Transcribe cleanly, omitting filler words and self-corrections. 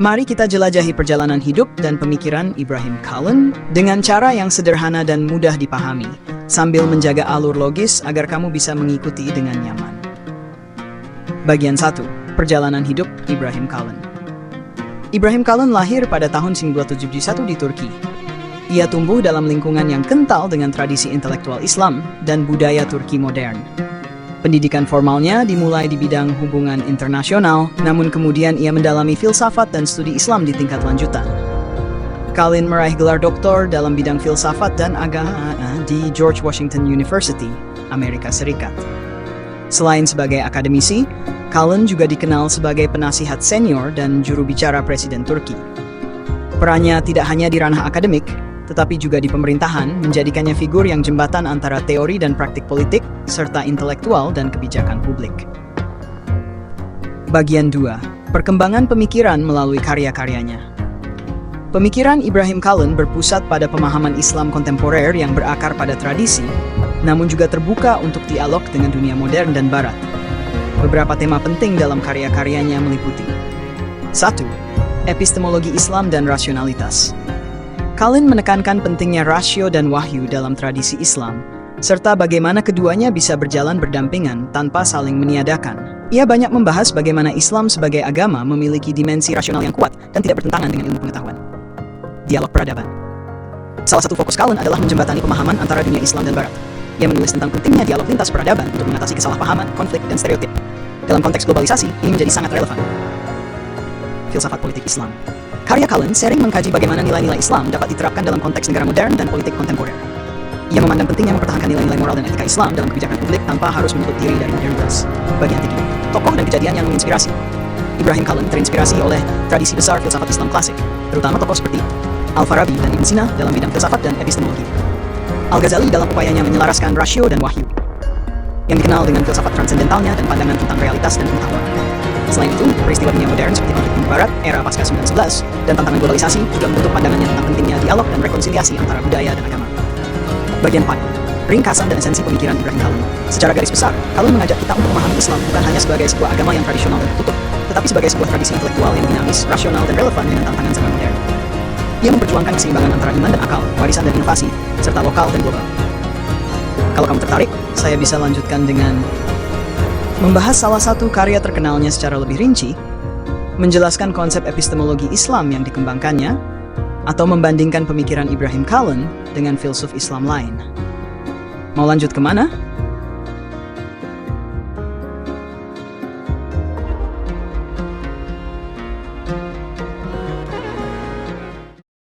Mari kita jelajahi perjalanan hidup dan pemikiran Ibrahim Kallen dengan cara yang sederhana dan mudah dipahami, sambil menjaga alur logis agar kamu bisa mengikuti dengan nyaman. Bagian 1. Perjalanan hidup Ibrahim Kallen. Ibrahim Kallen lahir pada tahun 1971 di Turki. Ia tumbuh dalam lingkungan yang kental dengan tradisi intelektual Islam dan budaya Turki modern. Pendidikan formalnya dimulai di bidang hubungan internasional, namun kemudian ia mendalami filsafat dan studi Islam di tingkat lanjutan. Kallen meraih gelar doktor dalam bidang filsafat dan agama di George Washington University, Amerika Serikat. Selain sebagai akademisi, Kallen juga dikenal sebagai penasihat senior dan juru bicara Presiden Turki. Perannya tidak hanya di ranah akademik, tetapi juga di pemerintahan, menjadikannya figur yang jembatan antara teori dan praktik politik, serta intelektual dan kebijakan publik. Bagian 2. Perkembangan pemikiran melalui karya-karyanya. Pemikiran Ibrahim Kallen berpusat pada pemahaman Islam kontemporer yang berakar pada tradisi, namun juga terbuka untuk dialog dengan dunia modern dan barat. Beberapa tema penting dalam karya-karyanya meliputi 1. Epistemologi Islam dan rasionalitas. Kallen menekankan pentingnya rasio dan wahyu dalam tradisi Islam, serta bagaimana keduanya bisa berjalan berdampingan tanpa saling meniadakan. Ia banyak membahas bagaimana Islam sebagai agama memiliki dimensi rasional yang kuat dan tidak bertentangan dengan ilmu pengetahuan. Dialog peradaban. Salah satu fokus Kallen adalah menjembatani pemahaman antara dunia Islam dan Barat. Ia menulis tentang pentingnya dialog lintas peradaban untuk mengatasi kesalahpahaman, konflik, dan stereotip. Dalam konteks globalisasi, ini menjadi sangat relevan. Filsafat politik Islam. Karya Kallen sering mengkaji bagaimana nilai-nilai Islam dapat diterapkan dalam konteks negara modern dan politik kontemporer. Ia memandang pentingnya mempertahankan nilai-nilai moral dan etika Islam dalam kebijakan publik tanpa harus menutup diri dari modernitas. Bagian 3. Tokoh dan kejadian yang menginspirasi. Ibrahim Kallen terinspirasi oleh tradisi besar filsafat Islam klasik, terutama tokoh seperti Al-Farabi dan Ibn Sina dalam bidang filsafat dan epistemologi. Al-Ghazali dalam upayanya menyelaraskan rasio dan wahyu, yang dikenal dengan filsafat transendentalnya dan pandangan tentang realitas dan pengetahuan. Selain itu, peristiwa dunia modern seperti konflik dunia barat, era pasca 1911, dan tantangan globalisasi juga membentuk pandangannya tentang pentingnya dialog dan rekonsiliasi antara budaya dan agama. Bagian 4. Ringkasan dan esensi pemikiran Ibrahim Kallen. Secara garis besar, Kallen mengajak kita untuk memahami Islam bukan hanya sebagai sebuah agama yang tradisional dan tertutup, tetapi sebagai sebuah tradisi intelektual yang dinamis, rasional, dan relevan dengan tantangan zaman modern. Ia memperjuangkan keseimbangan antara iman dan akal, warisan dan inovasi, serta lokal dan global. Kalau kamu tertarik, saya bisa lanjutkan dengan membahas salah satu karya terkenalnya secara lebih rinci, menjelaskan konsep epistemologi Islam yang dikembangkannya, atau membandingkan pemikiran Ibrahim Kallen dengan filsuf Islam lain. Mau lanjut kemana?